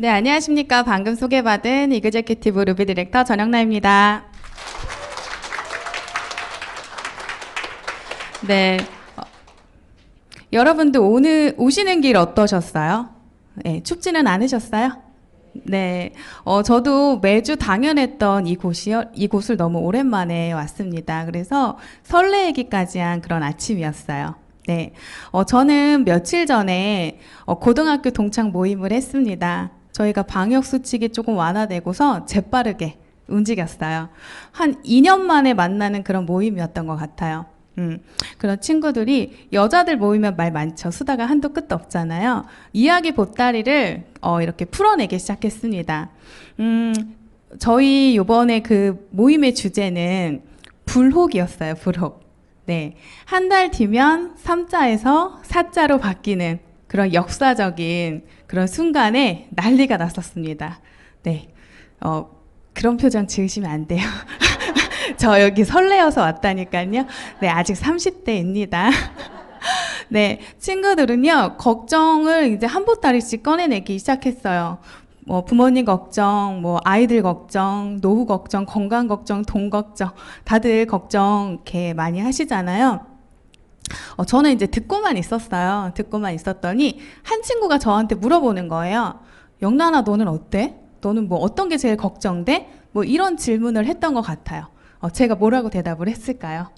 네, 안녕하십니까. 방금 소개받은 이그제큐티브 루비 디렉터 전영나입니다. 네, 여러분들 오늘 오시는 길 어떠셨어요? 네, 춥지는 않으셨어요? 네, 저도 매주 당연했던 이곳을 너무 오랜만에 왔습니다. 그래서 설레기까지 한 그런 아침이었어요. 네, 저는 며칠 전에 고등학교 동창 모임을 했습니다. 저희가 방역 수칙이 조금 완화되고서 재빠르게 움직였어요. 한 2년 만에 만나는 그런 모임이었던 것 같아요. 그런 친구들이 여자들 모이면 말 많죠. 수다가 한도 끝도 없잖아요. 이야기 보따리를 이렇게 풀어내기 시작했습니다. 저희 요번에 그 모임의 주제는 불혹이었어요. 불혹. 네, 한 달 뒤면 3자에서 4자로 바뀌는 그런 역사적인 그런 순간에 난리가 났었습니다. 네, 그런 표정 지으시면 안 돼요. 저 여기 설레어서 왔다니까요. 네, 아직 30대입니다. 네, 친구들은요, 걱정을 이제 한 보따리씩 꺼내내기 시작했어요. 뭐 부모님 걱정, 뭐 아이들 걱정, 노후 걱정, 건강 걱정, 돈 걱정, 다들 걱정 이렇게 많이 하시잖아요. 저는 이제 듣고만 있었어요. 듣고만 있었더니 한 친구가 저한테 물어보는 거예요. 영란아, 너는 어때? 너는 뭐 어떤 게 제일 걱정돼? 뭐 이런 질문을 했던 것 같아요. 제가 뭐라고 대답을 했을까요?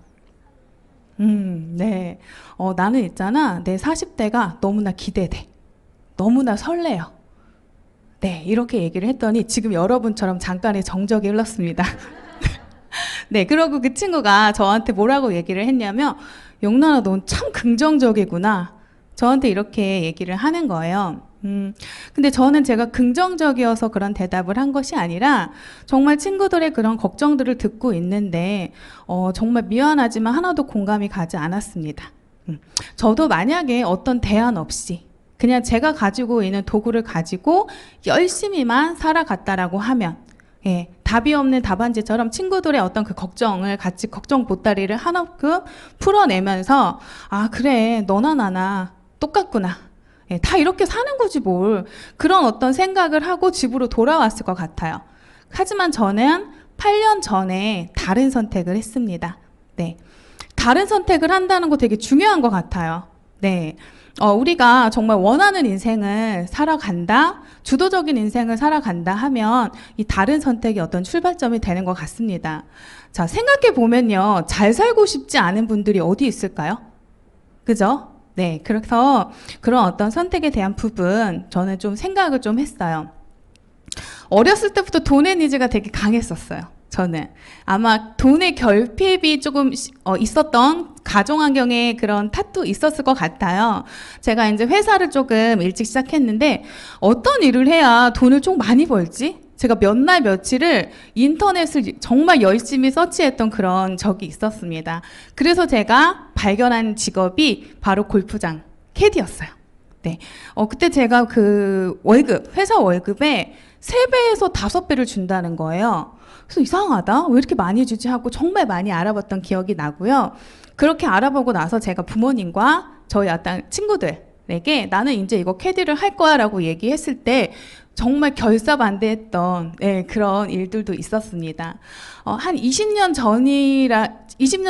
네. 나는 있잖아. 내 40대가 너무나 기대돼. 너무나 설레요. 네, 이렇게 얘기를 했더니 지금 여러분처럼 잠깐의 정적이 흘렀습니다. 네, 그러고 그 친구가 저한테 뭐라고 얘기를 했냐면, 영란아, 넌 참 긍정적이구나. 저한테 이렇게 얘기를 하는 거예요. 근데 저는 제가 긍정적이어서 그런 대답을 한 것이 아니라 정말 친구들의 그런 걱정들을 듣고 있는데 정말 미안하지만 하나도 공감이 가지 않았습니다. 저도 만약에 어떤 대안 없이 그냥 제가 가지고 있는 도구를 가지고 열심히만 살아갔다라고 하면, 예, 답이 없는 답안지처럼 친구들의 어떤 그 걱정을 같이 걱정 보따리를 하나씩 풀어내면서, 아, 그래, 너나 나나 똑같구나. 예, 다 이렇게 사는 거지 뭘. 그런 어떤 생각을 하고 집으로 돌아왔을 것 같아요. 하지만 저는 8년 전에 다른 선택을 했습니다. 네. 다른 선택을 한다는 거 되게 중요한 것 같아요. 네. 우리가 정말 원하는 인생을 살아간다, 주도적인 인생을 살아간다 하면 이 다른 선택이 어떤 출발점이 되는 것 같습니다. 자, 생각해 보면요. 잘 살고 싶지 않은 분들이 어디 있을까요? 그죠? 네. 그래서 그런 어떤 선택에 대한 부분 저는 좀 생각을 좀 했어요. 어렸을 때부터 돈의 니즈가 되게 강했었어요. 저는 아마 돈의 결핍이 조금 있었던 가정 환경에 그런 탓도 있었을 것 같아요. 제가 이제 회사를 조금 일찍 시작했는데 어떤 일을 해야 돈을 좀 많이 벌지? 제가 몇 날 며칠을 인터넷을 정말 열심히 서치했던 그런 적이 있었습니다. 그래서 제가 발견한 직업이 바로 골프장 캐디였어요. 네. 그때 제가 그 회사 월급에 3배에서 5배를 준다는 거예요. 그래서 이상하다. 왜 이렇게 많이 주지 하고 정말 많이 알아봤던 기억이 나고요. 그렇게 알아보고 나서 제가 부모님과 저희 어떤 친구들에게 나는 이제 이거 캐디를 할 거야 라고 얘기했을 때 정말 결사반대했던, 네, 그런 일들도 있었습니다. 한 20년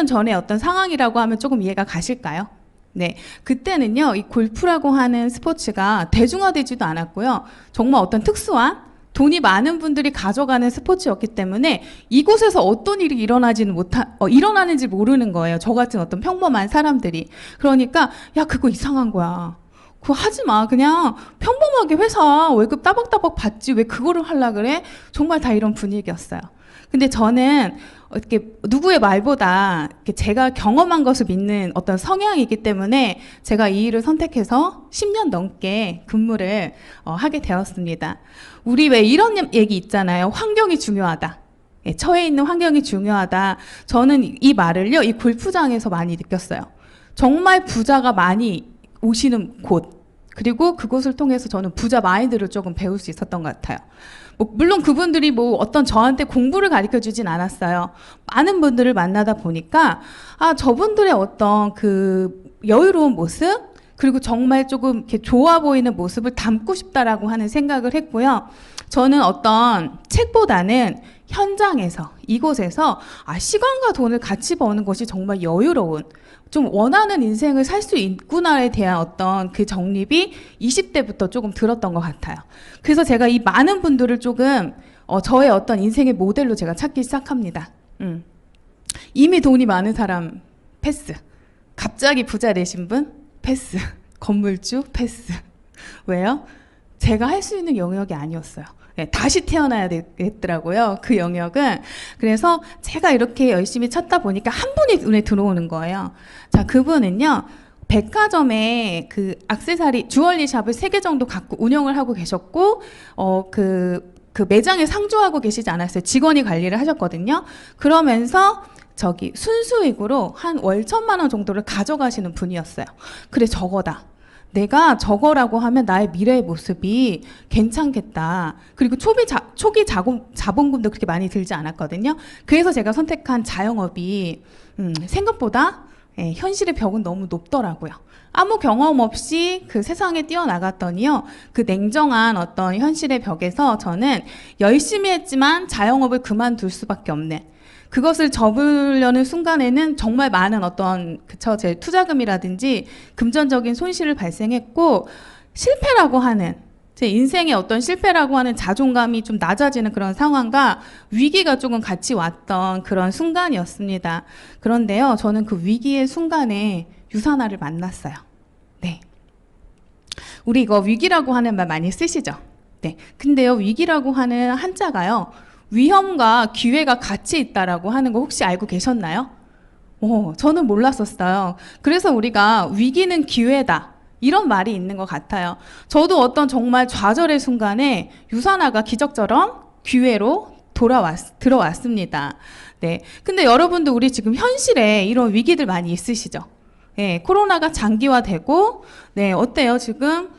전의 어떤 상황이라고 하면 조금 이해가 가실까요? 네, 그때는요, 이 골프라고 하는 스포츠가 대중화되지도 않았고요. 정말 어떤 특수한 돈이 많은 분들이 가져가는 스포츠였기 때문에 이곳에서 어떤 일이 일어나는지 모르는 거예요. 저 같은 어떤 평범한 사람들이. 그러니까, 야, 그거 이상한 거야. 그거 하지 마. 그냥 평범하게 회사 월급 따박따박 받지. 왜 그거를 하려 그래? 정말 다 이런 분위기였어요. 근데 저는 이렇게 누구의 말보다 이렇게 제가 경험한 것을 믿는 어떤 성향이기 때문에 제가 이 일을 선택해서 10년 넘게 근무를 하게 되었습니다. 우리 왜 이런 얘기 있잖아요. 환경이 중요하다. 예, 처해 있는 환경이 중요하다. 저는 이 말을요, 이 골프장에서 많이 느꼈어요. 정말 부자가 많이 오시는 곳, 그리고 그곳을 통해서 저는 부자 마인드를 조금 배울 수 있었던 것 같아요. 물론 그분들이 뭐 어떤 저한테 공부를 가르쳐 주진 않았어요. 많은 분들을 만나다 보니까, 아, 저분들의 어떤 그 여유로운 모습, 그리고 정말 조금 이렇게 좋아 보이는 모습을 담고 싶다라고 하는 생각을 했고요. 저는 어떤 책보다는 현장에서, 이곳에서 시간과 돈을 같이 버는 것이 정말 여유로운, 좀 원하는 인생을 살 수 있구나에 대한 어떤 그 정립이 20대부터 조금 들었던 것 같아요. 그래서 제가 이 많은 분들을 조금 저의 어떤 인생의 모델로 제가 찾기 시작합니다. 이미 돈이 많은 사람 패스. 갑자기 부자 되신 분 패스. 건물주 패스. 왜요? 제가 할 수 있는 영역이 아니었어요. 네, 다시 태어나야 되겠더라고요. 그 영역은. 그래서 제가 이렇게 열심히 찾다 보니까 한 분이 눈에 들어오는 거예요. 자, 그분은요, 백화점에 그 액세서리 주얼리 샵을 3개 정도 갖고 운영을 하고 계셨고, 그 매장에 상주하고 계시지 않았어요. 직원이 관리를 하셨거든요. 그러면서 저기 순수익으로 한 월 1,000만 원 정도를 가져가시는 분이었어요. 그래, 저거다. 내가 저거라고 하면 나의 미래의 모습이 괜찮겠다. 그리고 초기 자본금도 그렇게 많이 들지 않았거든요. 그래서 제가 선택한 자영업이 생각보다 현실의 벽은 너무 높더라고요. 아무 경험 없이 그 세상에 뛰어나갔더니요. 그 냉정한 어떤 현실의 벽에서 저는 열심히 했지만 자영업을 그만둘 수밖에 없는, 그것을 접으려는 순간에는 정말 많은 어떤 제 투자금이라든지 금전적인 손실을 발생했고, 실패라고 하는, 제 인생의 어떤 실패라고 하는 자존감이 좀 낮아지는 그런 상황과 위기가 조금 같이 왔던 그런 순간이었습니다. 그런데요, 저는 그 위기의 순간에 유사나를 만났어요. 네. 우리 이거 위기라고 하는 말 많이 쓰시죠? 네. 근데요, 위기라고 하는 한자가요, 위험과 기회가 같이 있다라고 하는 거 혹시 알고 계셨나요? 저는 몰랐었어요. 그래서 우리가 위기는 기회다, 이런 말이 있는 것 같아요. 저도 어떤 정말 좌절의 순간에 유산화가 기적처럼 기회로 들어왔습니다. 네. 근데 여러분도 우리 지금 현실에 이런 위기들 많이 있으시죠? 네, 코로나가 장기화되고, 네, 어때요? 지금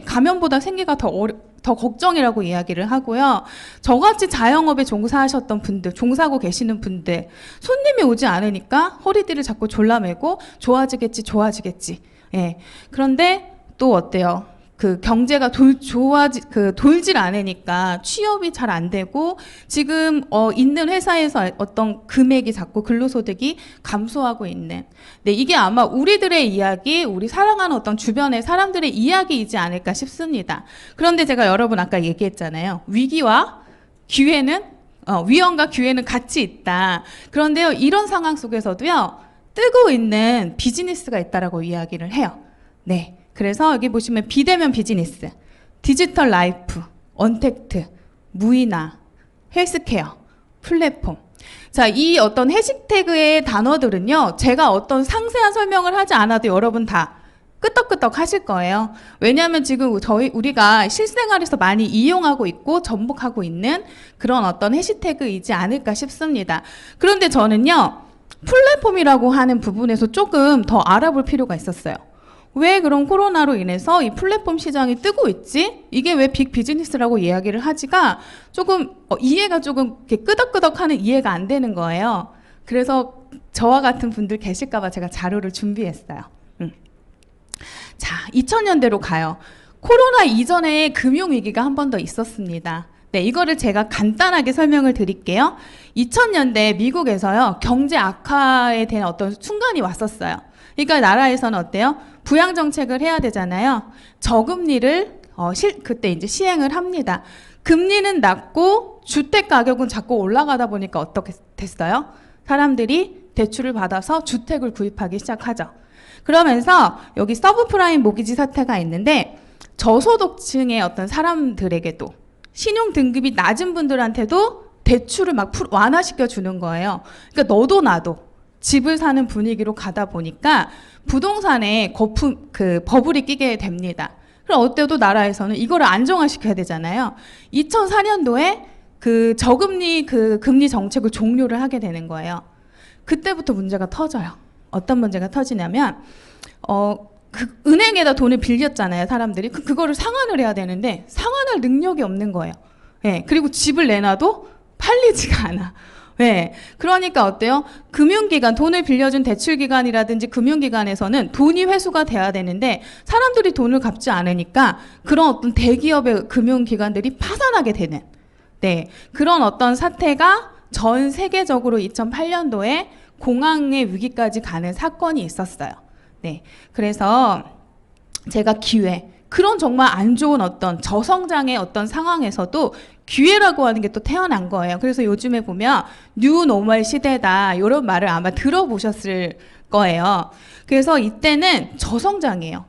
감염보다 생계가 더 걱정이라고 이야기를 하고요. 저같이 자영업에 종사하셨던 분들, 종사하고 계시는 분들, 손님이 오지 않으니까 허리띠를 자꾸 졸라매고 좋아지겠지. 예. 그런데 또 어때요? 그 경제가 돌질 않으니까 취업이 잘 안 되고, 지금 있는 회사에서 어떤 금액이 자꾸 근로소득이 감소하고 있는. 네, 이게 아마 우리들의 이야기, 우리 사랑하는 어떤 주변의 사람들의 이야기이지 않을까 싶습니다. 그런데 제가 여러분 아까 얘기했잖아요. 위기와 기회는 위험과 기회는 같이 있다. 그런데요, 이런 상황 속에서도요, 뜨고 있는 비즈니스가 있다라고 이야기를 해요. 네. 그래서 여기 보시면 비대면 비즈니스, 디지털 라이프, 언택트, 무이나, 헬스케어, 플랫폼. 자, 이 어떤 해시태그의 단어들은요, 제가 어떤 상세한 설명을 하지 않아도 여러분 다 끄떡끄떡 하실 거예요. 왜냐하면 지금 우리가 실생활에서 많이 이용하고 있고 접목하고 있는 그런 어떤 해시태그이지 않을까 싶습니다. 그런데 저는요, 플랫폼이라고 하는 부분에서 조금 더 알아볼 필요가 있었어요. 왜 그런 코로나로 인해서 이 플랫폼 시장이 뜨고 있지? 이게 왜 빅 비즈니스라고 이야기를 하지가 조금 이해가 조금 이렇게 끄덕끄덕하는 이해가 안 되는 거예요. 그래서 저와 같은 분들 계실까 봐 제가 자료를 준비했어요. 자, 2000년대로 가요. 코로나 이전에 금융위기가 한 번 더 있었습니다. 네, 이거를 제가 간단하게 설명을 드릴게요. 2000년대 미국에서요, 경제 악화에 대한 어떤 순간이 왔었어요. 그러니까 나라에서는 어때요? 부양 정책을 해야 되잖아요. 저금리를 그때 이제 시행을 합니다. 금리는 낮고 주택 가격은 자꾸 올라가다 보니까 어떻게 됐어요? 사람들이 대출을 받아서 주택을 구입하기 시작하죠. 그러면서 여기 서브프라임 모기지 사태가 있는데, 저소득층의 어떤 사람들에게도, 신용 등급이 낮은 분들한테도 대출을 막 완화시켜 주는 거예요. 그러니까 너도 나도 집을 사는 분위기로 가다 보니까 부동산에 버블이 끼게 됩니다. 그럼 어때도 나라에서는 이거를 안정화시켜야 되잖아요. 2004년도에 그 저금리 금리 정책을 종료를 하게 되는 거예요. 그때부터 문제가 터져요. 어떤 문제가 터지냐면 은행에다 돈을 빌렸잖아요, 사람들이. 그거를 상환을 해야 되는데 상환할 능력이 없는 거예요. 네, 그리고 집을 내놔도 팔리지가 않아. 네. 그러니까 어때요? 금융기관, 돈을 빌려준 대출기관이라든지 금융기관에서는 돈이 회수가 돼야 되는데 사람들이 돈을 갚지 않으니까 그런 어떤 대기업의 금융기관들이 파산하게 되는, 네. 그런 어떤 사태가 전 세계적으로 2008년도에 공황의 위기까지 가는 사건이 있었어요. 네. 그래서 제가 기회, 그런 정말 안 좋은 어떤 저성장의 어떤 상황에서도 기회라고 하는 게 또 태어난 거예요. 그래서 요즘에 보면 뉴 노멀 시대다 이런 말을 아마 들어보셨을 거예요. 그래서 이때는 저성장이에요.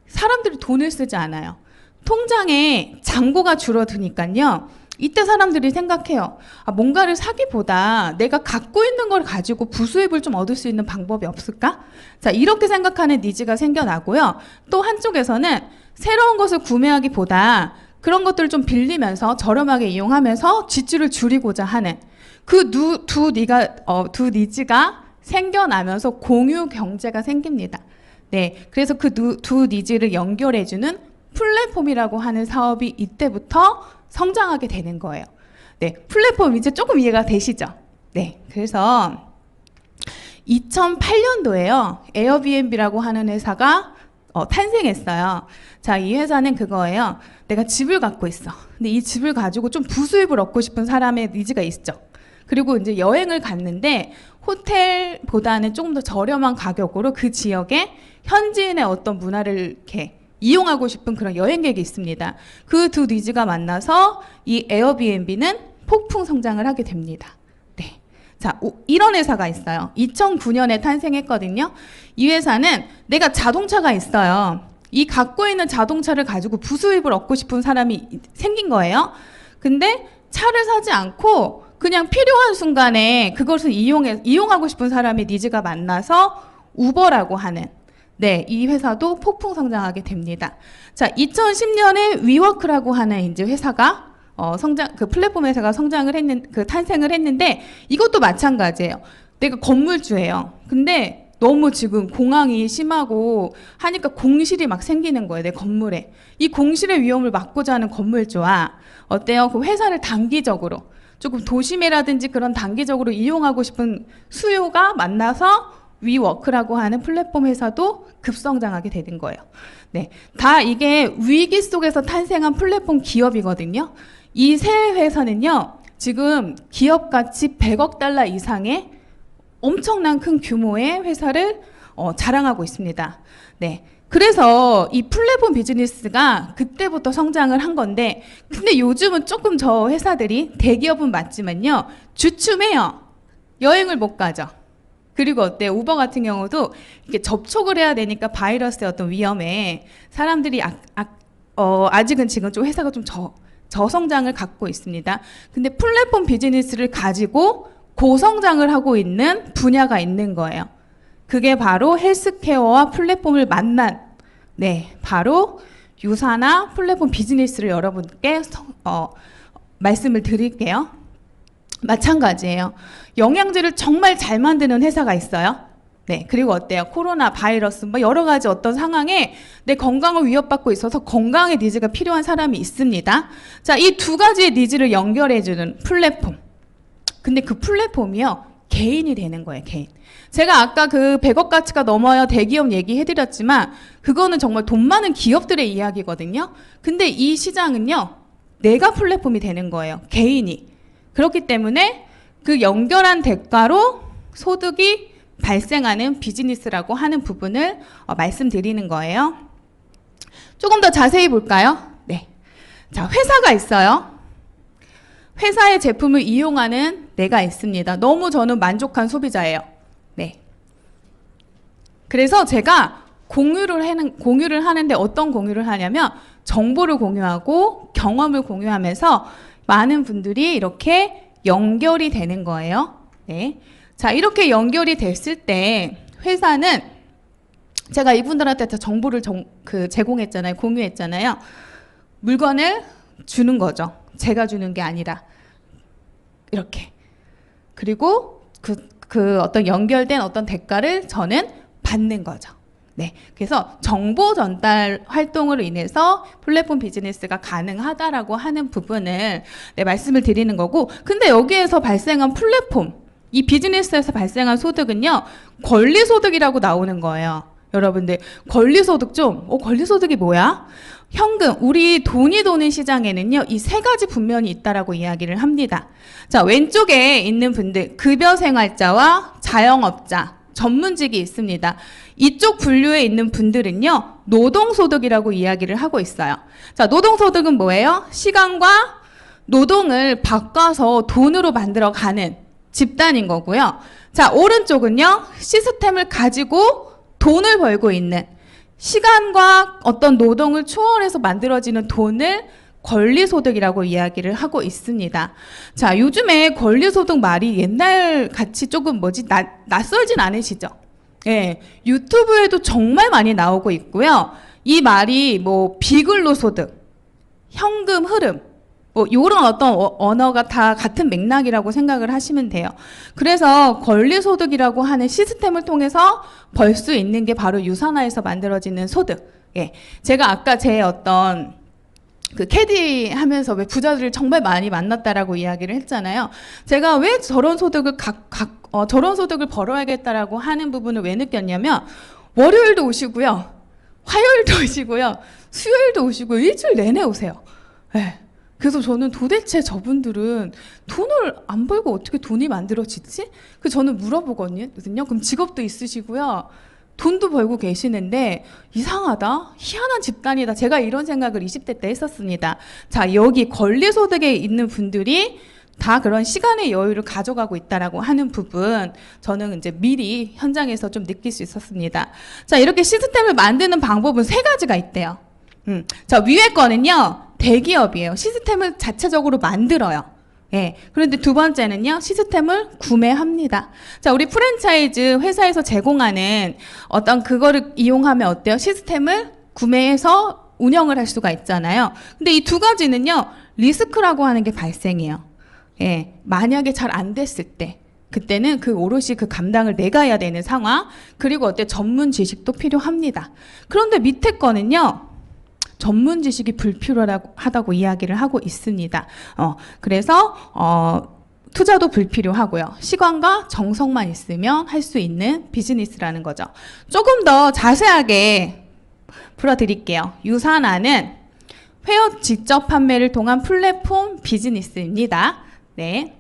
사람들이 돈을 쓰지 않아요. 통장에 잔고가 줄어드니까요. 이때 사람들이 생각해요. 아, 뭔가를 사기보다 내가 갖고 있는 걸 가지고 부수입을 좀 얻을 수 있는 방법이 없을까? 자, 이렇게 생각하는 니즈가 생겨나고요. 또 한쪽에서는 새로운 것을 구매하기보다 그런 것들을 좀 빌리면서 저렴하게 이용하면서 지출을 줄이고자 하는 그 두 니즈가 생겨나면서 공유 경제가 생깁니다. 네, 그래서 그 두 니즈를 연결해주는 플랫폼이라고 하는 사업이 이때부터 성장하게 되는 거예요. 네, 플랫폼 이제 조금 이해가 되시죠? 네, 그래서 2008년도에요. 에어비앤비라고 하는 회사가 탄생했어요. 자, 이 회사는 그거예요. 내가 집을 갖고 있어. 근데 이 집을 가지고 좀 부수입을 얻고 싶은 사람의 니즈가 있죠. 그리고 이제 여행을 갔는데 호텔보다는 조금 더 저렴한 가격으로 그 지역에 현지인의 어떤 문화를 이렇게 이용하고 싶은 그런 여행객이 있습니다. 그 두 니즈가 만나서 이 에어비앤비는 폭풍 성장을 하게 됩니다. 네. 자, 이런 회사가 있어요. 2009년에 탄생했거든요. 이 회사는 내가 자동차가 있어요. 이 갖고 있는 자동차를 가지고 부수입을 얻고 싶은 사람이 생긴 거예요. 근데 차를 사지 않고 그냥 필요한 순간에 그것을 이용하고 싶은 사람의 니즈가 만나서 우버라고 하는, 네, 이 회사도 폭풍 성장하게 됩니다. 자, 2010년에 위워크라고 하는 이제 회사가 그 플랫폼 회사가 탄생을 했는데 이것도 마찬가지예요. 내가 건물주예요. 근데 너무 지금 공황이 심하고 하니까 공실이 막 생기는 거예요, 내 건물에. 이 공실의 위험을 막고자 하는 건물주와 어때요? 그 회사를 단기적으로 조금 도심이라든지 그런 단기적으로 이용하고 싶은 수요가 만나서 위워크라고 하는 플랫폼 회사도 급성장하게 되는 거예요. 네, 다 이게 위기 속에서 탄생한 플랫폼 기업이거든요. 이 세 회사는요, 지금 기업 가치 100억 달러 이상의 엄청난 큰 규모의 회사를 자랑하고 있습니다. 네. 그래서 이 플랫폼 비즈니스가 그때부터 성장을 한 건데, 근데 요즘은 조금 저 회사들이 대기업은 맞지만요, 주춤해요. 여행을 못 가죠. 그리고 어때요? 우버 같은 경우도 이렇게 접촉을 해야 되니까 바이러스의 어떤 위험에 사람들이 아직은 지금 좀 회사가 좀 저성장을 갖고 있습니다. 근데 플랫폼 비즈니스를 가지고 고성장을 하고 있는 분야가 있는 거예요. 그게 바로 헬스케어와 플랫폼을 만난, 네, 바로 유사나 플랫폼 비즈니스를 여러분께 말씀을 드릴게요. 마찬가지예요. 영양제를 정말 잘 만드는 회사가 있어요. 네, 그리고 어때요? 코로나 바이러스 뭐 여러 가지 어떤 상황에 내 건강을 위협받고 있어서 건강의 니즈가 필요한 사람이 있습니다. 자, 이 두 가지의 니즈를 연결해주는 플랫폼. 근데 그 플랫폼이요, 개인이 되는 거예요, 개인. 제가 아까 그 100억 가치가 넘어야 대기업 얘기해드렸지만 그거는 정말 돈 많은 기업들의 이야기거든요. 근데 이 시장은요, 내가 플랫폼이 되는 거예요, 개인이. 그렇기 때문에 그 연결한 대가로 소득이 발생하는 비즈니스라고 하는 부분을 말씀드리는 거예요. 조금 더 자세히 볼까요? 네. 자, 회사가 있어요. 회사의 제품을 이용하는 내가 있습니다. 너무 저는 만족한 소비자예요. 네. 그래서 제가 공유를 하는데 어떤 공유를 하냐면 정보를 공유하고 경험을 공유하면서 많은 분들이 이렇게 연결이 되는 거예요. 네. 자, 이렇게 연결이 됐을 때 회사는 제가 이분들한테 다 정보를 제공했잖아요. 공유했잖아요. 물건을 주는 거죠. 제가 주는 게 아니라 이렇게. 그리고 그 어떤 연결된 어떤 대가를 저는 받는 거죠. 네, 그래서 정보 전달 활동으로 인해서 플랫폼 비즈니스가 가능하다라고 하는 부분을 네, 말씀을 드리는 거고, 근데 여기에서 발생한 플랫폼, 이 비즈니스에서 발생한 소득은요, 권리소득이라고 나오는 거예요. 여러분들, 권리소득 권리소득이 뭐야? 현금, 우리 돈이 도는 시장에는요, 이 세 가지 분면이 있다라고 이야기를 합니다. 자, 왼쪽에 있는 분들, 급여생활자와 자영업자, 전문직이 있습니다. 이쪽 분류에 있는 분들은요, 노동소득이라고 이야기를 하고 있어요. 자, 노동소득은 뭐예요? 시간과 노동을 바꿔서 돈으로 만들어가는 집단인 거고요. 자, 오른쪽은요, 시스템을 가지고 돈을 벌고 있는, 시간과 어떤 노동을 초월해서 만들어지는 돈을 권리소득이라고 이야기를 하고 있습니다. 자, 요즘에 권리소득 말이 옛날 같이 조금 낯설진 않으시죠? 예, 유튜브에도 정말 많이 나오고 있고요. 이 말이 뭐 비근로소득, 현금 흐름, 뭐 요런 어떤 언어가 다 같은 맥락이라고 생각을 하시면 돼요. 그래서 권리소득이라고 하는 시스템을 통해서 벌 수 있는 게 바로 유산화에서 만들어지는 소득. 예, 제가 아까 제 어떤 그 캐디 하면서 왜 부자들을 정말 많이 만났다라고 이야기를 했잖아요. 제가 왜 저런 소득을 저런 소득을 벌어야겠다라고 하는 부분을 왜 느꼈냐면, 월요일도 오시고요, 화요일도 오시고요, 수요일도 오시고 일주일 내내 오세요. 네. 그래서 저는 도대체 저분들은 돈을 안 벌고 어떻게 돈이 만들어지지? 그 저는 물어보거든요. 그럼 직업도 있으시고요, 돈도 벌고 계시는데 이상하다, 희한한 집단이다. 제가 이런 생각을 20대 때 했었습니다. 자, 여기 권리소득에 있는 분들이 다 그런 시간의 여유를 가져가고 있다라고 하는 부분, 저는 이제 미리 현장에서 좀 느낄 수 있었습니다. 자, 이렇게 시스템을 만드는 방법은 세 가지가 있대요. 자, 위에 거는요, 대기업이에요. 시스템을 자체적으로 만들어요. 예. 그런데 두 번째는요, 시스템을 구매합니다. 자, 우리 프랜차이즈 회사에서 제공하는 어떤 그거를 이용하면 어때요? 시스템을 구매해서 운영을 할 수가 있잖아요. 근데 이 두 가지는요, 리스크라고 하는 게 발생해요. 예. 만약에 잘 안 됐을 때, 그때는 오롯이 그 감당을 내가 해야 되는 상황, 그리고 전문 지식도 필요합니다. 그런데 밑에 거는요, 전문 지식이 불필요하다고 이야기를 하고 있습니다. 그래서 투자도 불필요하고요. 시간과 정성만 있으면 할 수 있는 비즈니스라는 거죠. 조금 더 자세하게 풀어드릴게요. 유산화는 회원 직접 판매를 통한 플랫폼 비즈니스입니다. 네.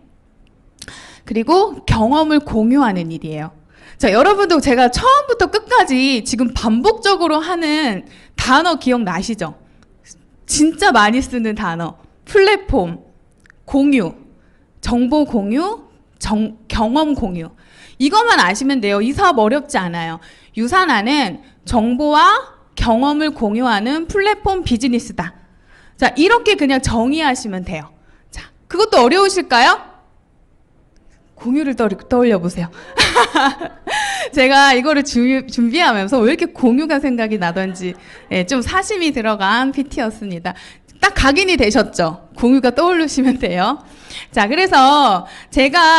그리고 경험을 공유하는 일이에요. 자, 여러분도 제가 처음부터 끝까지 지금 반복적으로 하는 단어 기억나시죠? 진짜 많이 쓰는 단어. 플랫폼, 공유, 정보 공유, 경험 공유. 이것만 아시면 돼요. 이 사업 어렵지 않아요. 유산화는 정보와 경험을 공유하는 플랫폼 비즈니스다. 자, 이렇게 그냥 정의하시면 돼요. 자, 그것도 어려우실까요? 공유를 떠올려 보세요. 제가 이거를 준비하면서 왜 이렇게 공유가 생각이 나던지, 예, 좀 사심이 들어간 PT였습니다. 딱 각인이 되셨죠? 공유가 떠오르시면 돼요. 자, 그래서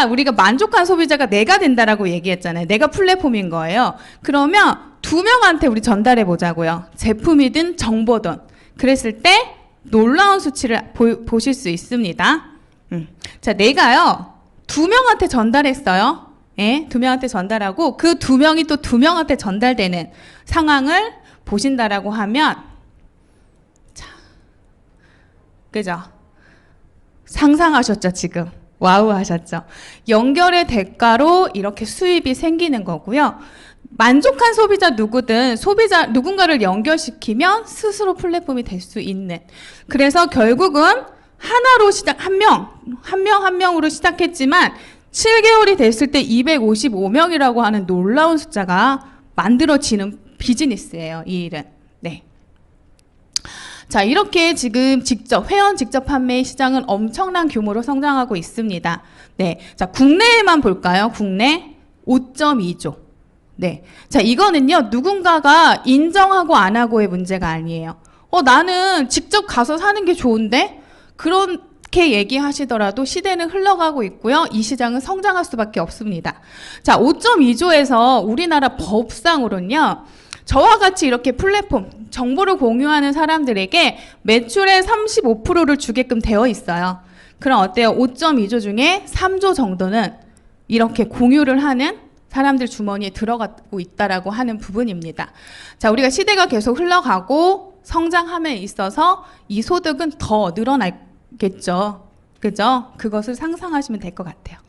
우리가 만족한 소비자가 내가 된다라고 얘기했잖아요. 내가 플랫폼인 거예요. 그러면 두 명한테 우리 전달해 보자고요. 제품이든 정보든. 그랬을 때 놀라운 수치를 보실 수 있습니다. 자, 내가요, 두 명한테 전달했어요. 예, 두 명한테 전달하고 그 두 명이 또 두 명한테 전달되는 상황을 보신다라고 하면, 자, 그죠? 상상하셨죠, 지금? 와우 하셨죠? 연결의 대가로 이렇게 수입이 생기는 거고요. 만족한 소비자 누군가를 연결시키면 스스로 플랫폼이 될 수 있는. 그래서 결국은 하나로 한 명으로 시작했지만 7개월이 됐을 때 255명이라고 하는 놀라운 숫자가 만들어지는 비즈니스예요, 이 일은. 네. 자, 이렇게 지금 회원 직접 판매 시장은 엄청난 규모로 성장하고 있습니다. 네. 자, 국내에만 볼까요? 국내 5.2조. 네. 자, 이거는요, 누군가가 인정하고 안 하고의 문제가 아니에요. 나는 직접 가서 사는 게 좋은데? 그렇게 얘기하시더라도 시대는 흘러가고 있고요. 이 시장은 성장할 수밖에 없습니다. 자, 5.2조에서 우리나라 법상으로는요, 저와 같이 이렇게 플랫폼, 정보를 공유하는 사람들에게 매출의 35%를 주게끔 되어 있어요. 그럼 어때요? 5.2조 중에 3조 정도는 이렇게 공유를 하는 사람들 주머니에 들어가고 있다라고 하는 부분입니다. 자, 우리가 시대가 계속 흘러가고 성장함에 있어서 이 소득은 더 늘어나겠죠. 그죠? 그것을 상상하시면 될 것 같아요.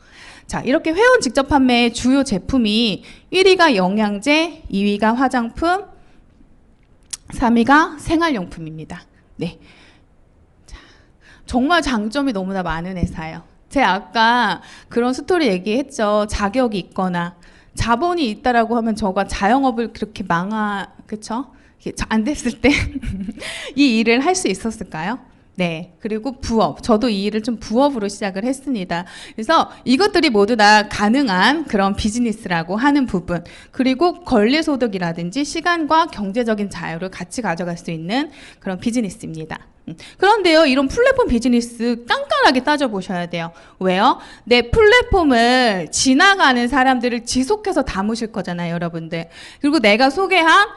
자, 이렇게 회원 직접 판매의 주요 제품이 1위가 영양제, 2위가 화장품, 3위가 생활용품입니다. 네. 자, 정말 장점이 너무나 많은 회사예요. 제가 아까 그런 스토리 얘기했죠. 자격이 있거나 자본이 있다라고 하면 저가 자영업을 그렇게 그쵸? 안 됐을 때 이 일을 할 수 있었을까요? 네. 그리고 부업. 저도 이 일을 좀 부업으로 시작을 했습니다. 그래서 이것들이 모두 다 가능한 그런 비즈니스라고 하는 부분. 그리고 권리소득이라든지 시간과 경제적인 자유를 같이 가져갈 수 있는 그런 비즈니스입니다. 그런데요, 이런 플랫폼 비즈니스 깐깐하게 따져보셔야 돼요. 왜요? 내 플랫폼을 지나가는 사람들을 지속해서 담으실 거잖아요, 여러분들. 그리고 내가 소개한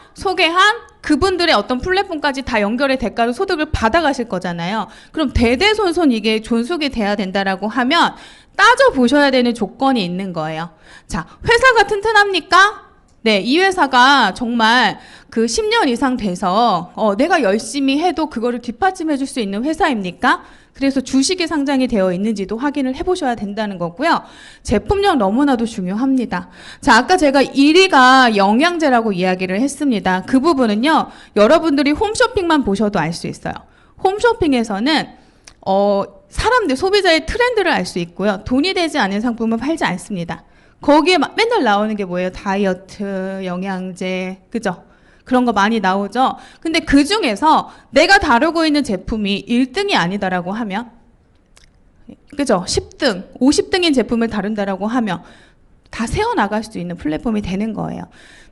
그분들의 어떤 플랫폼까지 다 연결의 대가로 소득을 받아가실 거잖아요. 그럼 대대손손 이게 존속이 돼야 된다라고 하면 따져보셔야 되는 조건이 있는 거예요. 자, 회사가 튼튼합니까? 네, 이 회사가 정말 그 10년 이상 돼서 내가 열심히 해도 그거를 뒷받침해 줄 수 있는 회사입니까? 그래서 주식이 상장이 되어 있는지도 확인을 해보셔야 된다는 거고요. 제품력 너무나도 중요합니다. 자, 아까 제가 1위가 영양제라고 이야기를 했습니다. 그 부분은요, 여러분들이 홈쇼핑만 보셔도 알 수 있어요. 홈쇼핑에서는 사람들, 소비자의 트렌드를 알 수 있고요. 돈이 되지 않은 상품은 팔지 않습니다. 거기에 맨날 나오는 게 뭐예요? 다이어트, 영양제, 그죠? 그런 거 많이 나오죠? 근데 그 중에서 내가 다루고 있는 제품이 1등이 아니다라고 하면, 그죠? 10등, 50등인 제품을 다룬다라고 하면 다 세워나갈 수 있는 플랫폼이 되는 거예요.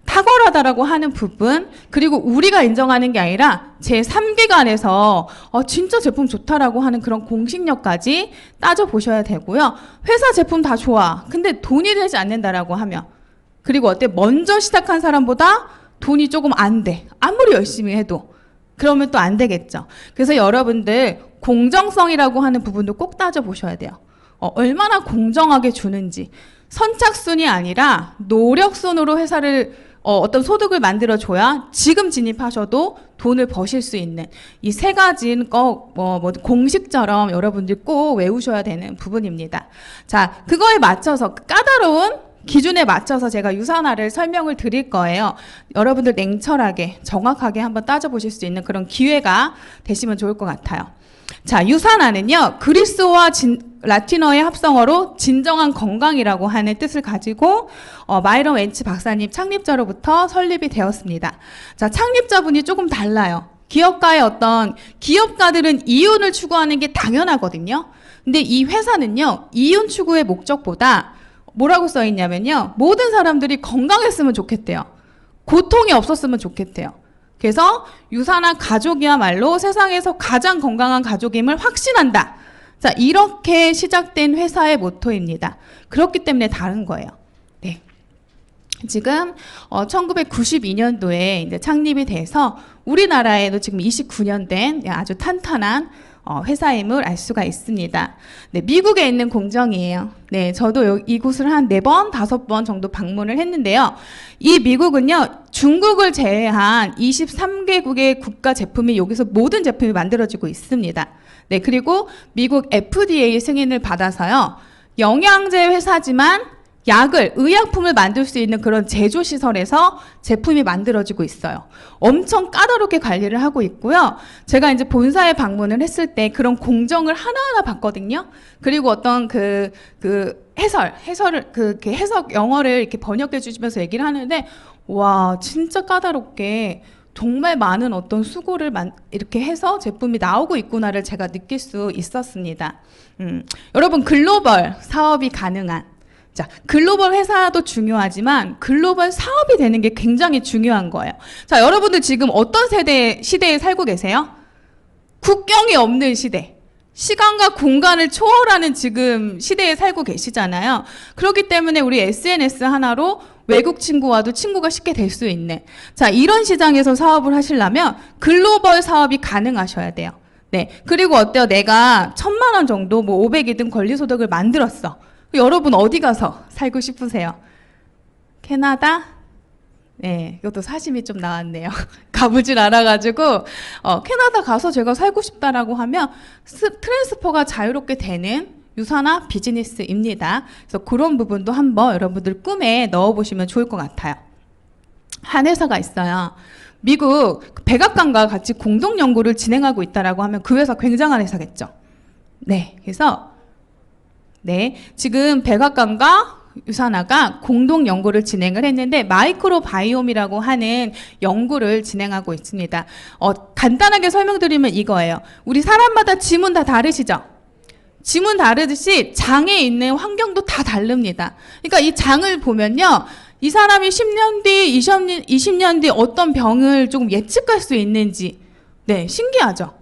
탁월하다라고 하는 부분, 그리고 우리가 인정하는 게 아니라 제3기관에서 진짜 제품 좋다라고 하는 그런 공식력까지 따져보셔야 되고요. 회사 제품 다 좋아. 근데 돈이 되지 않는다라고 하면, 그리고 어때? 먼저 시작한 사람보다 돈이 조금 안 돼. 아무리 열심히 해도. 그러면 또 안 되겠죠. 그래서 여러분들 공정성이라고 하는 부분도 꼭 따져보셔야 돼요. 얼마나 공정하게 주는지. 선착순이 아니라 노력순으로 회사를 어떤 소득을 만들어줘야 지금 진입하셔도 돈을 버실 수 있는 이 세 가지는 꼭 공식처럼 여러분들 꼭 외우셔야 되는 부분입니다. 자, 그거에 맞춰서 까다로운 기준에 맞춰서 제가 유산화를 설명을 드릴 거예요. 여러분들 냉철하게 정확하게 한번 따져보실 수 있는 그런 기회가 되시면 좋을 것 같아요. 자, 유산화는요, 그리스어와 라틴어의 합성어로 진정한 건강이라고 하는 뜻을 가지고 마이런 웬츠 박사님 창립자로부터 설립이 되었습니다. 자, 창립자분이 조금 달라요. 기업가들은 이윤을 추구하는 게 당연하거든요. 근데 이 회사는요, 이윤 추구의 목적보다 뭐라고 써 있냐면요, 모든 사람들이 건강했으면 좋겠대요. 고통이 없었으면 좋겠대요. 그래서 유산화 가족이야말로 세상에서 가장 건강한 가족임을 확신한다. 자, 이렇게 시작된 회사의 모토입니다. 그렇기 때문에 다른 거예요. 네. 지금 1992년도에 이제 창립이 돼서 우리나라에도 지금 29년 된 아주 탄탄한 회사임을 알 수가 있습니다. 네, 미국에 있는 공정이에요. 네, 저도 이곳을 한 4번, 5번 정도 방문을 했는데요. 이 미국은요, 중국을 제외한 23개국의 국가 제품이 여기서 모든 제품이 만들어지고 있습니다. 네, 그리고 미국 FDA 승인을 받아서요, 영양제 회사지만 의약품을 만들 수 있는 그런 제조시설에서 제품이 만들어지고 있어요. 엄청 까다롭게 관리를 하고 있고요. 제가 이제 본사에 방문을 했을 때 그런 공정을 하나하나 봤거든요. 그리고 어떤 해석 영어를 이렇게 번역해 주시면서 얘기를 하는데, 와, 진짜 까다롭게 정말 많은 어떤 수고를 이렇게 해서 제품이 나오고 있구나를 제가 느낄 수 있었습니다. 여러분, 글로벌 사업이 가능한, 자, 글로벌 회사도 중요하지만 글로벌 사업이 되는 게 굉장히 중요한 거예요. 자, 여러분들 지금 어떤 시대에 살고 계세요? 국경이 없는 시대. 시간과 공간을 초월하는 지금 시대에 살고 계시잖아요. 그렇기 때문에 우리 SNS 하나로 외국 친구와도 친구가 쉽게 될 수 있는, 자, 이런 시장에서 사업을 하시려면 글로벌 사업이 가능하셔야 돼요. 네. 그리고 어때요? 내가 1,000만 원 정도, 뭐 500이든 권리소득을 만들었어. 여러분 어디 가서 살고 싶으세요? 캐나다? 네, 이것도 사심이 좀 나왔네요. 가보질 않아가지고, 캐나다 가서 제가 살고 싶다라고 하면 트랜스퍼가 자유롭게 되는 유사나 비즈니스입니다. 그래서 그런 부분도 한번 여러분들 꿈에 넣어보시면 좋을 것 같아요. 한 회사가 있어요. 미국 백악관과 같이 공동 연구를 진행하고 있다라고 하면 그 회사 굉장한 회사겠죠. 네, 그래서 네, 지금 백악관과 유사나가 공동 연구를 진행을 했는데 마이크로바이옴이라고 하는 연구를 진행하고 있습니다. 간단하게 설명드리면 이거예요. 우리 사람마다 지문 다 다르시죠? 지문 다르듯이 장에 있는 환경도 다 다릅니다. 그러니까 이 장을 보면요. 이 사람이 10년 뒤, 20년 뒤 어떤 병을 조금 예측할 수 있는지, 네, 신기하죠?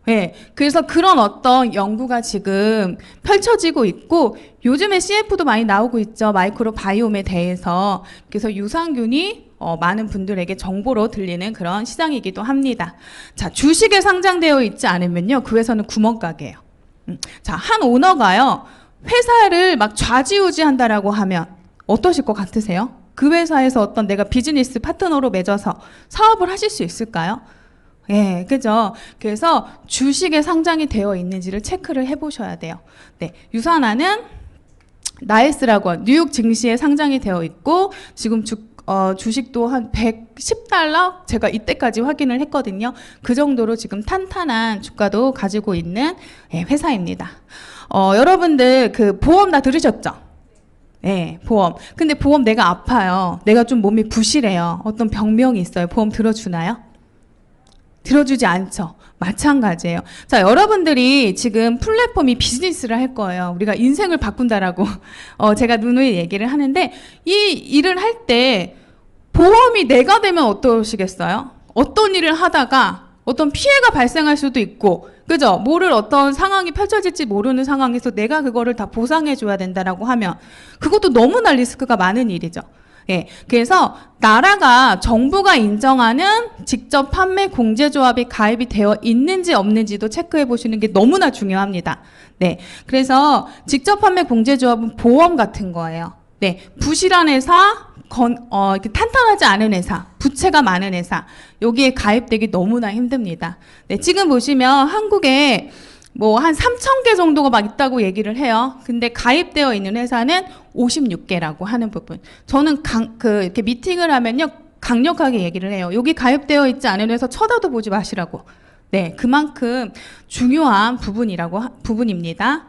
네, 그래서 그런 어떤 연구가 지금 펼쳐지고 있고, 요즘에 CF도 많이 나오고 있죠. 마이크로바이옴에 대해서. 그래서 유산균이 많은 분들에게 정보로 들리는 그런 시장이기도 합니다. 자, 주식에 상장되어 있지 않으면요. 그 회사는 구멍가게예요. 자, 한 오너가요. 회사를 막 좌지우지한다라고 하면 어떠실 것 같으세요? 그 회사에서 어떤 내가 비즈니스 파트너로 맺어서 사업을 하실 수 있을까요? 예, 그죠? 그래서 주식에 상장이 되어 있는지를 체크를 해보셔야 돼요. 네, 유산하는 나이스라고 뉴욕 증시에 상장이 되어 있고 지금 주식도 한 110달러 제가 이때까지 확인을 했거든요. 그 정도로 지금 탄탄한 주가도 가지고 있는 회사입니다. 여러분들 그 보험 다 들으셨죠? 네, 보험. 근데 보험 내가 아파요. 내가 좀 몸이 부실해요. 어떤 병명이 있어요. 보험 들어주나요? 들어주지 않죠. 마찬가지예요. 자, 여러분들이 지금 플랫폼이 비즈니스를 할 거예요. 우리가 인생을 바꾼다라고 제가 누누이 얘기를 하는데 이 일을 할 때 보험이 내가 되면 어떠시겠어요? 어떤 일을 하다가 어떤 피해가 발생할 수도 있고, 그죠? 모를 어떤 상황이 펼쳐질지 모르는 상황에서 내가 그거를 다 보상해 줘야 된다라고 하면 그것도 너무나 리스크가 많은 일이죠. 예, 그래서 나라가 정부가 인정하는 직접 판매 공제조합이 가입이 되어 있는지 없는지도 체크해 보시는 게 너무나 중요합니다. 네, 그래서 직접 판매 공제조합은 보험 같은 거예요. 네, 부실한 회사, 이렇게 탄탄하지 않은 회사, 부채가 많은 회사, 여기에 가입되기 너무나 힘듭니다. 네, 지금 보시면 한국에 뭐 한 3,000개 정도가 막 있다고 얘기를 해요. 근데 가입되어 있는 회사는 56개라고 하는 부분. 저는 이렇게 미팅을 하면요, 강력하게 얘기를 해요. 여기 가입되어 있지 않은 회사 쳐다도 보지 마시라고. 네, 그만큼 중요한 부분입니다.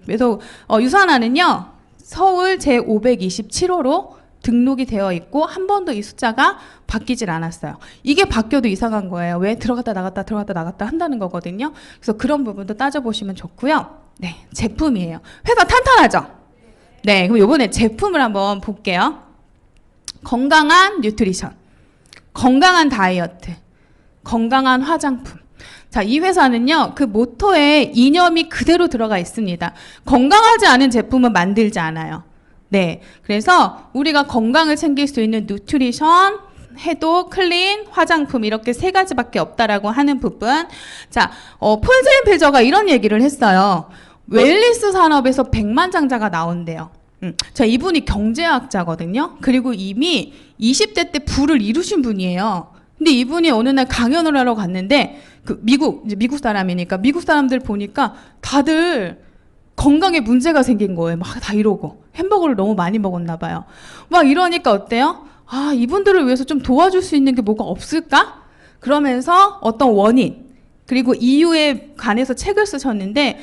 그래서 유산하는요, 서울 제527호로 등록이 되어 있고 한 번도 이 숫자가 바뀌질 않았어요. 이게 바뀌어도 이상한 거예요. 왜? 들어갔다 나갔다 한다는 거거든요. 그래서 그런 부분도 따져보시면 좋고요. 네, 제품이에요. 회사 탄탄하죠? 네, 그럼 이번에 제품을 한번 볼게요. 건강한 뉴트리션, 건강한 다이어트, 건강한 화장품. 자, 이 회사는요, 그 모토에 이념이 그대로 들어가 있습니다. 건강하지 않은 제품은 만들지 않아요. 네, 그래서 우리가 건강을 챙길 수 있는 뉴트리션, 해독, 클린, 화장품 이렇게 세 가지밖에 없다라고 하는 부분. 자, 폴제인필저가 이런 얘기를 했어요. 웰니스 산업에서 백만장자가 나온대요. 자, 이분이 경제학자거든요. 그리고 이미 20대 때 부를 이루신 분이에요. 근데 이분이 어느 날 강연을 하러 갔는데 이제 미국 사람이니까 미국 사람들 보니까 다들 건강에 문제가 생긴 거예요. 막 다 이러고 햄버거를 너무 많이 먹었나 봐요. 막 이러니까 어때요? 아, 이분들을 위해서 좀 도와줄 수 있는 게 뭐가 없을까? 그러면서 어떤 원인 그리고 이유에 관해서 책을 쓰셨는데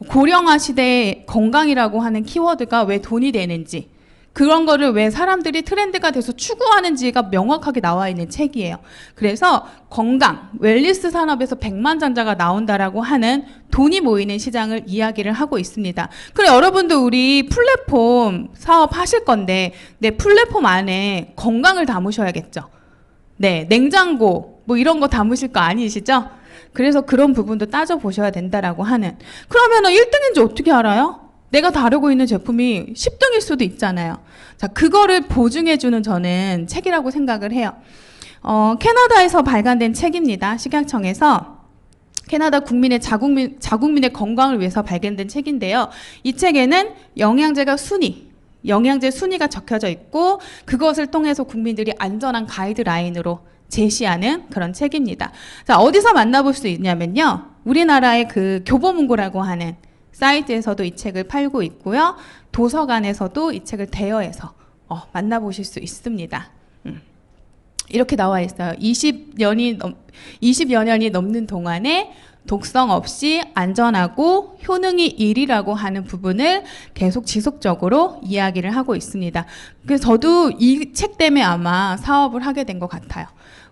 고령화 시대의 건강이라고 하는 키워드가 왜 돈이 되는지 그런 거를 왜 사람들이 트렌드가 돼서 추구하는지가 명확하게 나와 있는 책이에요. 그래서 건강, 웰니스 산업에서 백만장자가 나온다라고 하는 돈이 모이는 시장을 이야기를 하고 있습니다. 그래, 여러분도 우리 플랫폼 사업 하실 건데 내 플랫폼 안에 건강을 담으셔야겠죠. 네, 냉장고 뭐 이런 거 담으실 거 아니시죠? 그래서 그런 부분도 따져보셔야 된다라고 하는. 그러면은 1등인지 어떻게 알아요? 내가 다루고 있는 제품이 10등일 수도 있잖아요. 자, 그거를 보증해주는 저는 책이라고 생각을 해요. 캐나다에서 발간된 책입니다. 식약청에서 캐나다 국민의 자국민의 건강을 위해서 발견된 책인데요. 이 책에는 영양제 순위가 적혀져 있고 그것을 통해서 국민들이 안전한 가이드라인으로 제시하는 그런 책입니다. 자, 어디서 만나볼 수 있냐면요. 우리나라의 그 교보문고라고 하는 사이트에서도 이 책을 팔고 있고요. 도서관에서도 이 책을 대여해서 만나보실 수 있습니다. 이렇게 나와 있어요. 20여 년이 넘는 동안에 독성 없이 안전하고 효능이 1이라고 하는 부분을 계속 지속적으로 이야기를 하고 있습니다. 그래서 저도 이 책 때문에 아마 사업을 하게 된 것 같아요.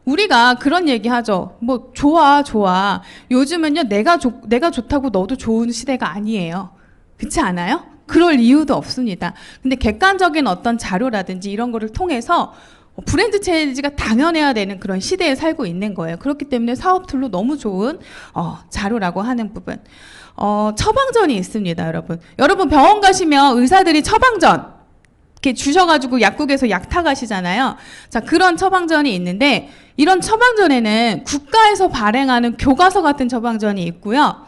우리가 그런 얘기 하죠. 뭐 좋아. 요즘은요 내가 좋다고 너도 좋은 시대가 아니에요. 그렇지 않아요? 그럴 이유도 없습니다. 근데 객관적인 어떤 자료라든지 이런 거를 통해서 브랜드 체인지가 당연해야 되는 그런 시대에 살고 있는 거예요. 그렇기 때문에 사업 툴로 너무 좋은 자료라고 하는 부분. 처방전이 있습니다, 여러분. 여러분 병원 가시면 의사들이 처방전 이렇게 주셔가지고 약국에서 약 타가시잖아요. 자, 그런 처방전이 있는데 이런 처방전에는 국가에서 발행하는 교과서 같은 처방전이 있고요.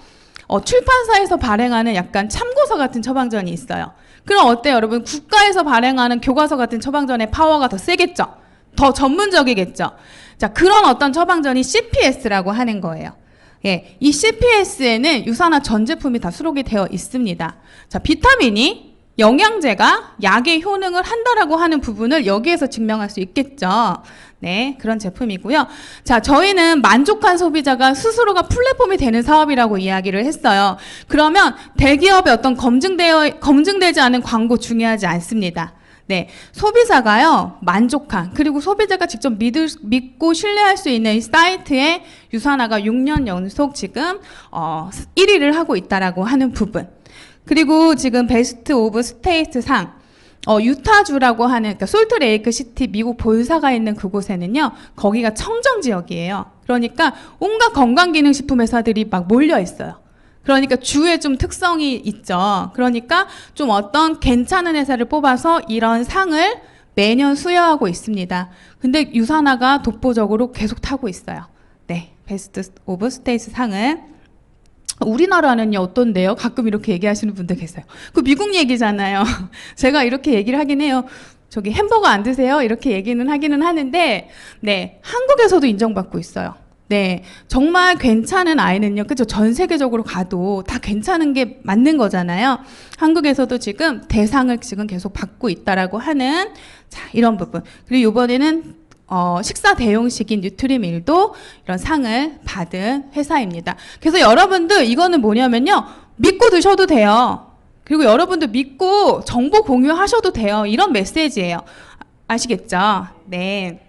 출판사에서 발행하는 약간 참고서 같은 처방전이 있어요. 그럼 어때요, 여러분? 국가에서 발행하는 교과서 같은 처방전의 파워가 더 세겠죠? 더 전문적이겠죠? 자, 그런 어떤 처방전이 CPS라고 하는 거예요. 예, 이 CPS에는 유산화 전 제품이 다 수록이 되어 있습니다. 자, 비타민이 영양제가 약의 효능을 한다라고 하는 부분을 여기에서 증명할 수 있겠죠. 네, 그런 제품이고요. 자, 저희는 만족한 소비자가 스스로가 플랫폼이 되는 사업이라고 이야기를 했어요. 그러면 대기업의 어떤 검증되지 않은 광고 중요하지 않습니다. 네, 소비자가요 만족한, 그리고 소비자가 직접 믿고 신뢰할 수 있는 이 사이트에 유산화가 6년 연속 지금 1위를 하고 있다라고 하는 부분. 그리고 지금 베스트 오브 스테이트 상 유타주라고 하는, 그러니까 솔트레이크 시티 미국 본사가 있는 그곳에는요, 거기가 청정 지역이에요. 그러니까 온갖 건강기능식품 회사들이 막 몰려 있어요. 그러니까 주에 좀 특성이 있죠. 그러니까 좀 어떤 괜찮은 회사를 뽑아서 이런 상을 매년 수여하고 있습니다. 근데 유산화가 독보적으로 계속 타고 있어요. 네, 베스트 오브 스테이트 상은. 우리나라는요 어떤데요? 가끔 이렇게 얘기하시는 분들 계세요. 그 미국 얘기잖아요. 제가 이렇게 얘기를 하긴 해요. 저기 햄버거 안 드세요? 이렇게 얘기는 하기는 하는데, 네, 한국에서도 인정받고 있어요. 네, 정말 괜찮은 아이는요, 그죠? 전 세계적으로 가도 다 괜찮은 게 맞는 거잖아요. 한국에서도 지금 대상을 지금 계속 받고 있다라고 하는, 자, 이런 부분. 그리고 이번에는 식사 대용식인 뉴트리밀도 이런 상을 받은 회사입니다. 그래서 여러분들 이거는 뭐냐면요, 믿고 드셔도 돼요. 그리고 여러분들 믿고 정보 공유하셔도 돼요. 이런 메시지예요. 아시겠죠? 네.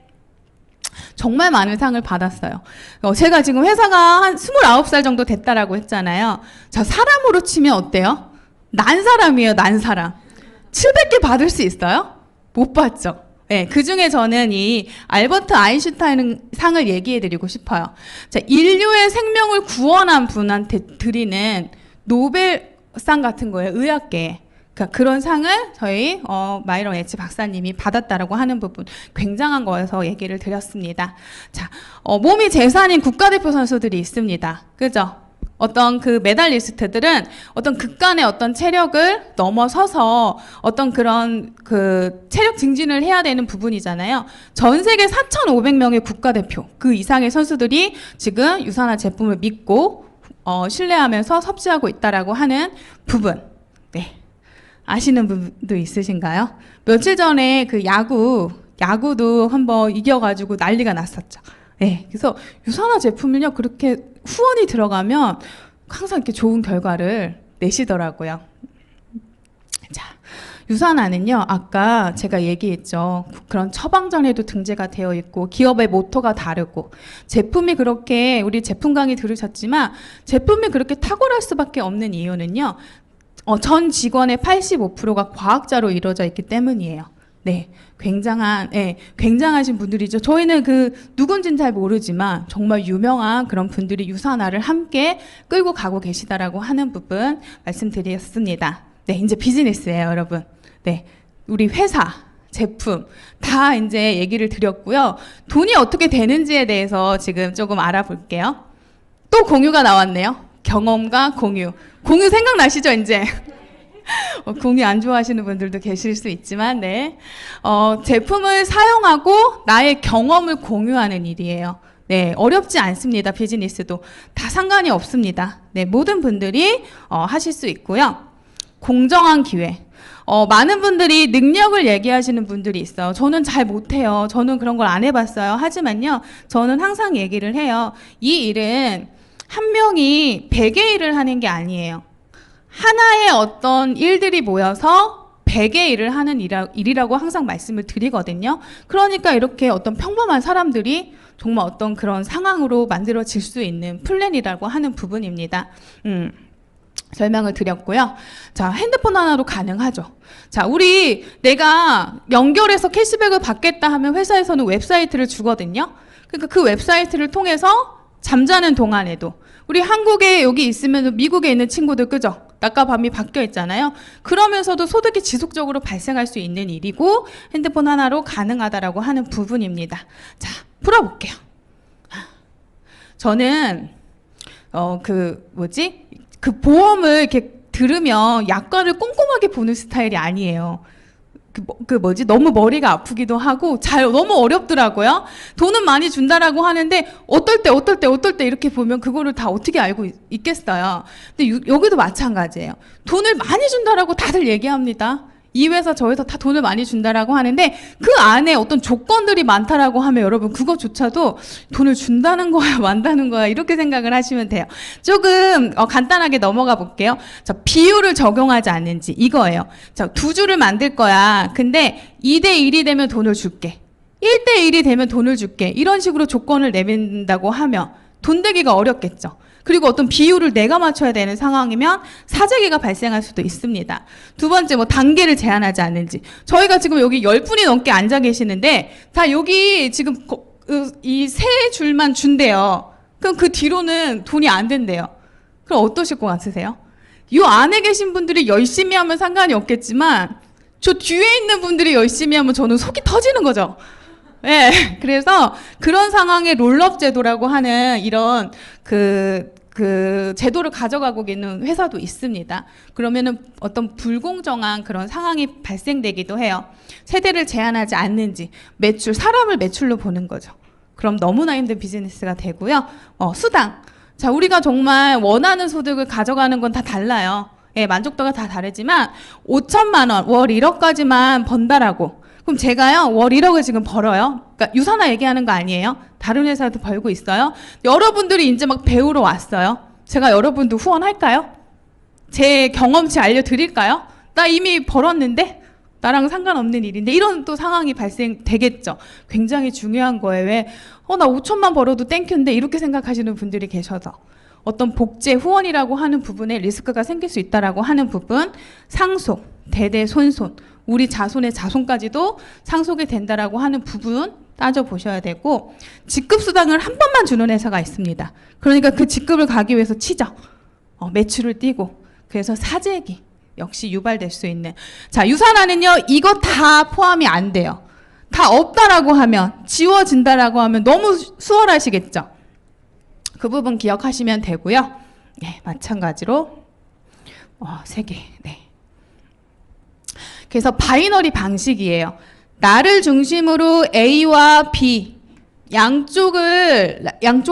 정말 많은 상을 받았어요. 제가 지금 회사가 한 29살 정도 됐다라고 했잖아요. 자, 사람으로 치면 어때요? 난 사람이에요, 난 사람. 700개 받을 수 있어요? 못 받죠. 네, 그 중에 저는 이 알버트 아인슈타인 상을 얘기해드리고 싶어요. 자, 인류의 생명을 구원한 분한테 드리는 노벨상 같은 거예요, 의학계에. 그러니까 그런 상을 저희 마이런 엣지 박사님이 받았다라고 하는 부분, 굉장한 거여서 얘기를 드렸습니다. 자, 몸이 재산인 국가대표 선수들이 있습니다. 그죠? 어떤 그 메달리스트들은 어떤 극간의 어떤 체력을 넘어서서 어떤 그런 그 체력 증진을 해야 되는 부분이잖아요. 전 세계 4,500명의 국가대표, 그 이상의 선수들이 지금 유산화 제품을 믿고 신뢰하면서 섭취하고 있다라고 하는 부분. 네. 아시는 분도 있으신가요? 며칠 전에 그 야구도 한번 이겨가지고 난리가 났었죠. 네, 그래서 유산화 제품을요, 그렇게 후원이 들어가면 항상 이렇게 좋은 결과를 내시더라고요. 자, 유산화는요, 아까 제가 얘기했죠. 그런 처방전에도 등재가 되어 있고, 기업의 모토가 다르고, 제품이 그렇게, 우리 제품 강의 들으셨지만, 제품이 그렇게 탁월할 수밖에 없는 이유는요, 전 직원의 85%가 과학자로 이루어져 있기 때문이에요. 네, 굉장하신 분들이죠. 저희는 누군지는 잘 모르지만 정말 유명한 그런 분들이 유산화를 함께 끌고 가고 계시다라고 하는 부분 말씀드렸습니다. 네, 이제 비즈니스예요, 여러분. 네, 우리 회사, 제품 다 이제 얘기를 드렸고요. 돈이 어떻게 되는지에 대해서 지금 조금 알아볼게요. 또 공유가 나왔네요. 경험과 공유. 공유 생각나시죠, 이제? 공유 안 좋아하시는 분들도 계실 수 있지만, 네. 제품을 사용하고 나의 경험을 공유하는 일이에요. 네, 어렵지 않습니다. 비즈니스도 다 상관이 없습니다. 네, 모든 분들이 하실 수 있고요. 공정한 기회. 많은 분들이 능력을 얘기하시는 분들이 있어요. 저는 잘 못해요. 저는 그런 걸 안 해봤어요. 하지만요, 저는 항상 얘기를 해요. 이 일은 한 명이 100의 일을 하는 게 아니에요. 하나의 어떤 일들이 모여서 100의 일을 하는 일이라고 항상 말씀을 드리거든요. 그러니까 이렇게 어떤 평범한 사람들이 정말 어떤 그런 상황으로 만들어질 수 있는 플랜이라고 하는 부분입니다. 설명을 드렸고요. 자, 핸드폰 하나로 가능하죠. 자, 내가 연결해서 캐시백을 받겠다 하면 회사에서는 웹사이트를 주거든요. 그러니까 그 웹사이트를 통해서 잠자는 동안에도 우리 한국에 여기 있으면 미국에 있는 친구들 그죠? 낮과 밤이 바뀌어 있잖아요. 그러면서도 소득이 지속적으로 발생할 수 있는 일이고 핸드폰 하나로 가능하다라고 하는 부분입니다. 자, 풀어볼게요. 저는 그 보험을 이렇게 들으면 약관을 꼼꼼하게 보는 스타일이 아니에요. 너무 머리가 아프기도 하고 너무 어렵더라고요. 돈은 많이 준다라고 하는데 어떨 때 이렇게 보면 그거를 다 어떻게 알고 있겠어요. 근데 여기도 마찬가지예요. 돈을 많이 준다라고 다들 얘기합니다. 이 회사 저 회사 다 돈을 많이 준다라고 하는데 그 안에 어떤 조건들이 많다라고 하면 여러분 그거조차도 돈을 준다는 거야 만다는 거야 이렇게 생각을 하시면 돼요. 조금 간단하게 넘어가 볼게요. 자, 비율을 적용하지 않는지 이거예요. 자, 2주를 만들 거야. 근데 2대1이 되면 돈을 줄게. 1대1이 되면 돈을 줄게. 이런 식으로 조건을 내민다고 하면 돈 되기가 어렵겠죠. 그리고 어떤 비율을 내가 맞춰야 되는 상황이면 사재기가 발생할 수도 있습니다. 두 번째, 단계를 제한하지 않는지. 저희가 지금 여기 10분이 넘게 앉아 계시는데 다 여기 지금 이 세 줄만 준대요. 그럼 그 뒤로는 돈이 안 된대요. 그럼 어떠실 것 같으세요? 이 안에 계신 분들이 열심히 하면 상관이 없겠지만 저 뒤에 있는 분들이 열심히 하면 저는 속이 터지는 거죠. 네, 그래서 그런 상황에 롤업 제도라고 하는 이런 그 제도를 가져가고 있는 회사도 있습니다. 그러면은 어떤 불공정한 그런 상황이 발생되기도 해요. 세대를 제한하지 않는지, 사람을 매출로 보는 거죠. 그럼 너무나 힘든 비즈니스가 되고요. 수당. 자, 우리가 정말 원하는 소득을 가져가는 건 다 달라요. 예, 만족도가 다 다르지만 5천만 원, 월 1억까지만 번다라고. 그럼 제가요, 월 1억을 지금 벌어요. 그러니까 유사나 얘기하는 거 아니에요. 다른 회사도 벌고 있어요. 여러분들이 이제 막 배우러 왔어요. 제가 여러분도 후원할까요? 제 경험치 알려드릴까요? 나 이미 벌었는데? 나랑 상관없는 일인데? 이런 또 상황이 발생되겠죠. 굉장히 중요한 거예요. 왜? 나 5천만 벌어도 땡큐인데? 이렇게 생각하시는 분들이 계셔서. 어떤 복제 후원이라고 하는 부분에 리스크가 생길 수 있다라고 하는 부분, 상속, 대대손손, 우리 자손의 자손까지도 상속이 된다라고 하는 부분 따져보셔야 되고, 직급수당을 한 번만 주는 회사가 있습니다. 그러니까 그 직급을 가기 위해서 치죠. 매출을 띄고. 그래서 사재기 역시 유발될 수 있는. 자, 유산화는요, 이거 다 포함이 안 돼요. 다 없다라고 하면, 지워진다라고 하면 너무 수월하시겠죠. 그 부분 기억하시면 되고요. 네, 마찬가지로 3개. 네. 그래서 바이너리 방식이에요. 나를 중심으로 A와 B 양쪽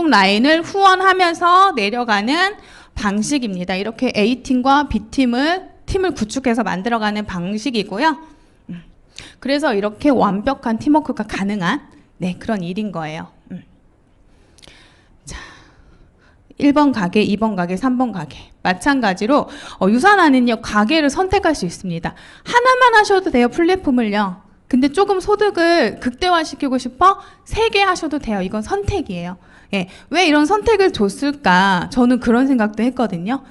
라인을 후원하면서 내려가는 방식입니다. 이렇게 A팀과 B팀을 구축해서 만들어가는 방식이고요. 그래서 이렇게 완벽한 팀워크가 가능한 그런 일인 거예요. 자, 1번 가게, 2번 가게, 3번 가게. 마찬가지로 유산화는요, 가게를 선택할 수 있습니다. 하나만 하셔도 돼요, 플랫폼을요. 근데 조금 소득을 극대화시키고 싶어? 3개 하셔도 돼요. 이건 선택이에요. 예. 왜 이런 선택을 줬을까? 저는 그런 생각도 했거든요.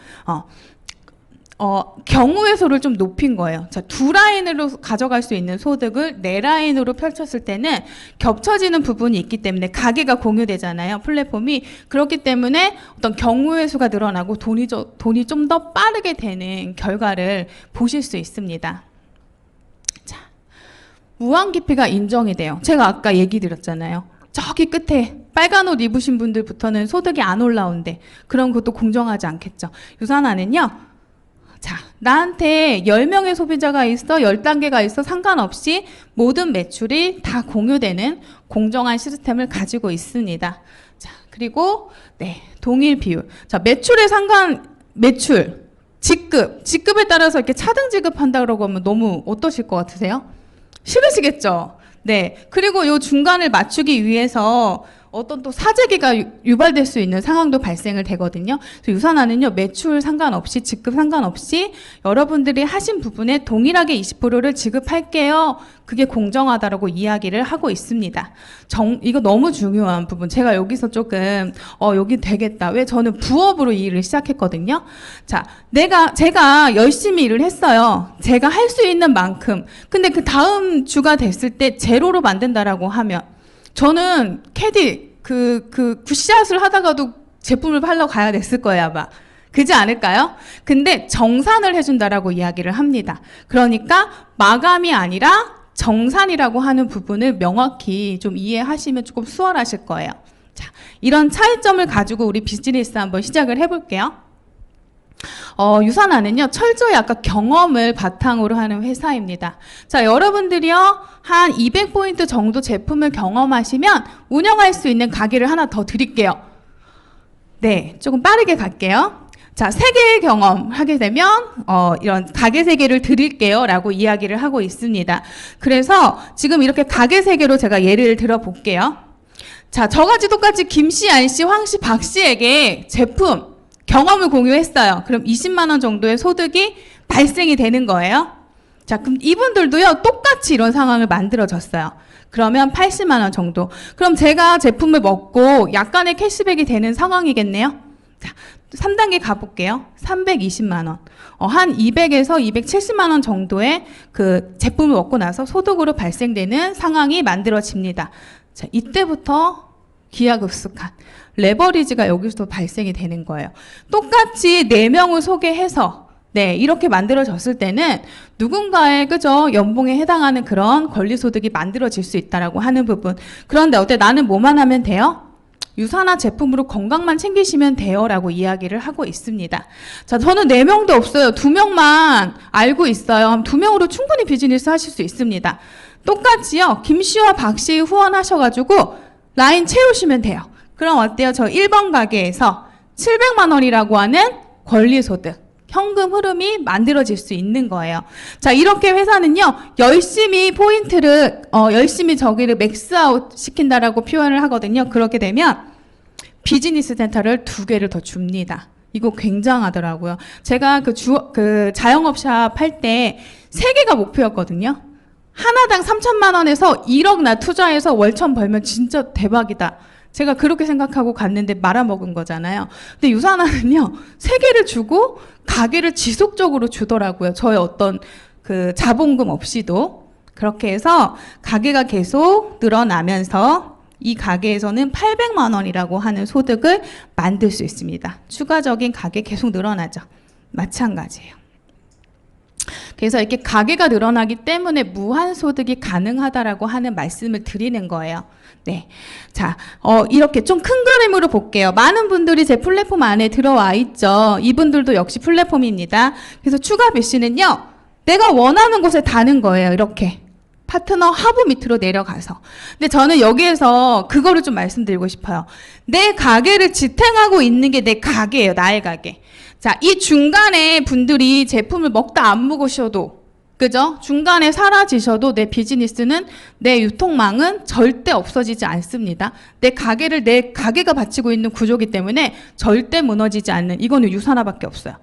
경우의 수를 좀 높인 거예요. 자, 두 라인으로 가져갈 수 있는 소득을 네 라인으로 펼쳤을 때는 겹쳐지는 부분이 있기 때문에 가계가 공유되잖아요. 플랫폼이. 그렇기 때문에 어떤 경우의 수가 늘어나고 돈이 좀 더 빠르게 되는 결과를 보실 수 있습니다. 자, 무한 기피가 인정이 돼요. 제가 아까 얘기 드렸잖아요. 저기 끝에 빨간 옷 입으신 분들부터는 소득이 안 올라온대. 그런 것도 공정하지 않겠죠. 유산화는요. 자, 나한테 10명의 소비자가 있어, 10단계가 있어 상관없이 모든 매출이 다 공유되는 공정한 시스템을 가지고 있습니다. 자, 그리고 네, 동일 비율. 자, 매출, 직급에 따라서 이렇게 차등 지급한다 그러고 하면 너무 어떠실 것 같으세요? 싫으시겠죠? 네. 그리고 요 중간을 맞추기 위해서 어떤 또 사재기가 유발될 수 있는 상황도 발생을 되거든요. 그래서 유산화는요, 매출 상관없이, 직급 상관없이 여러분들이 하신 부분에 동일하게 20%를 지급할게요. 그게 공정하다라고 이야기를 하고 있습니다. 이거 너무 중요한 부분. 제가 여기서 조금, 여기 되겠다. 왜 저는 부업으로 이 일을 시작했거든요. 자, 제가 열심히 일을 했어요. 제가 할 수 있는 만큼. 근데 그 다음 주가 됐을 때 제로로 만든다라고 하면, 저는 캐디 굿샷을 하다가도 제품을 팔러 가야 됐을 거예요, 아마. 그지 않을까요? 근데 정산을 해준다라고 이야기를 합니다. 그러니까 마감이 아니라 정산이라고 하는 부분을 명확히 좀 이해하시면 조금 수월하실 거예요. 자, 이런 차이점을 가지고 우리 비즈니스 한번 시작을 해볼게요. 유산화는요, 철저히 아까 경험을 바탕으로 하는 회사입니다. 자, 여러분들이요, 한 200포인트 정도 제품을 경험하시면 운영할 수 있는 가게를 하나 더 드릴게요. 네, 조금 빠르게 갈게요. 자, 3개의 경험 하게 되면, 이런 가게 3개를 드릴게요. 라고 이야기를 하고 있습니다. 그래서 지금 이렇게 가게 3개로 제가 예를 들어 볼게요. 자, 저같이 똑같이 김씨, 안씨, 황씨, 박씨에게 제품, 경험을 공유했어요. 그럼 20만 원 정도의 소득이 발생이 되는 거예요. 자, 그럼 이분들도요, 똑같이 이런 상황을 만들어졌어요. 그러면 80만 원 정도. 그럼 제가 제품을 먹고 약간의 캐시백이 되는 상황이겠네요. 자, 3단계 가볼게요. 320만 원. 한 200에서 270만 원 정도의 그 제품을 먹고 나서 소득으로 발생되는 상황이 만들어집니다. 자, 이때부터 기하급수한 레버리지가 여기서 발생이 되는 거예요. 똑같이 4명을 소개해서 이렇게 만들어졌을 때는 누군가의 그죠 연봉에 해당하는 그런 권리소득이 만들어질 수 있다라고 하는 부분. 그런데 어때? 나는 뭐만 하면 돼요? 유산화 제품으로 건강만 챙기시면 돼요 라고 이야기를 하고 있습니다. 자, 저는 4명도 없어요. 2명만 알고 있어요. 2명으로 충분히 비즈니스 하실 수 있습니다. 똑같이요, 김씨와 박씨 후원하셔가지고 라인 채우시면 돼요. 그럼 어때요? 저 1번 가게에서 700만 원이라고 하는 권리소득, 현금 흐름이 만들어질 수 있는 거예요. 자, 이렇게 회사는요, 열심히 포인트를, 열심히 저기를 맥스아웃 시킨다라고 표현을 하거든요. 그렇게 되면 비즈니스 센터를 2개를 더 줍니다. 이거 굉장하더라고요. 제가 그 자영업샵 할 때 3개가 목표였거든요. 하나당 3천만 원에서 1억 나 투자해서 월천 벌면 진짜 대박이다. 제가 그렇게 생각하고 갔는데 말아먹은 거잖아요. 근데 유산화는요, 3개를 주고 가게를 지속적으로 주더라고요. 저의 어떤 그 자본금 없이도. 그렇게 해서 가게가 계속 늘어나면서 이 가게에서는 800만 원이라고 하는 소득을 만들 수 있습니다. 추가적인 가게 계속 늘어나죠. 마찬가지예요. 그래서 이렇게 가게가 늘어나기 때문에 무한 소득이 가능하다라고 하는 말씀을 드리는 거예요. 네. 자, 이렇게 좀 큰 그림으로 볼게요. 많은 분들이 제 플랫폼 안에 들어와 있죠. 이분들도 역시 플랫폼입니다. 그래서 추가 BC는요, 내가 원하는 곳에 다는 거예요. 이렇게. 파트너 하부 밑으로 내려가서. 근데 저는 여기에서 그거를 좀 말씀드리고 싶어요. 내 가게를 지탱하고 있는 게 내 가게예요. 나의 가게. 자, 이 중간에 분들이 제품을 먹다 안 먹으셔도, 그죠? 중간에 사라지셔도 내 비즈니스는, 내 유통망은 절대 없어지지 않습니다. 내 가게가 바치고 있는 구조이기 때문에 절대 무너지지 않는, 이거는 유산화밖에 없어요.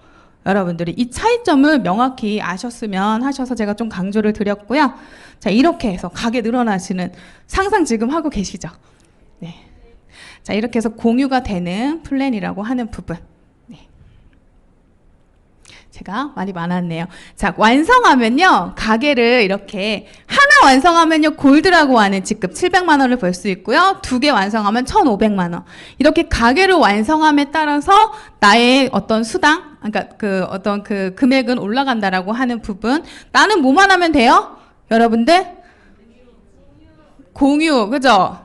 여러분들이 이 차이점을 명확히 아셨으면 하셔서 제가 좀 강조를 드렸고요. 자, 이렇게 해서 가게 늘어나시는 상상 지금 하고 계시죠? 네. 자, 이렇게 해서 공유가 되는 플랜이라고 하는 부분. 제가 말이 많았네요. 자, 완성하면요. 가게를 이렇게 하나 완성하면요. 골드라고 하는 직급 700만 원을 벌 수 있고요. 2개 완성하면 1,500만 원. 이렇게 가게를 완성함에 따라서 나의 어떤 수당, 그러니까 그 어떤 그 금액은 올라간다라고 하는 부분. 나는 뭐만 하면 돼요? 여러분들? 공유, 그죠?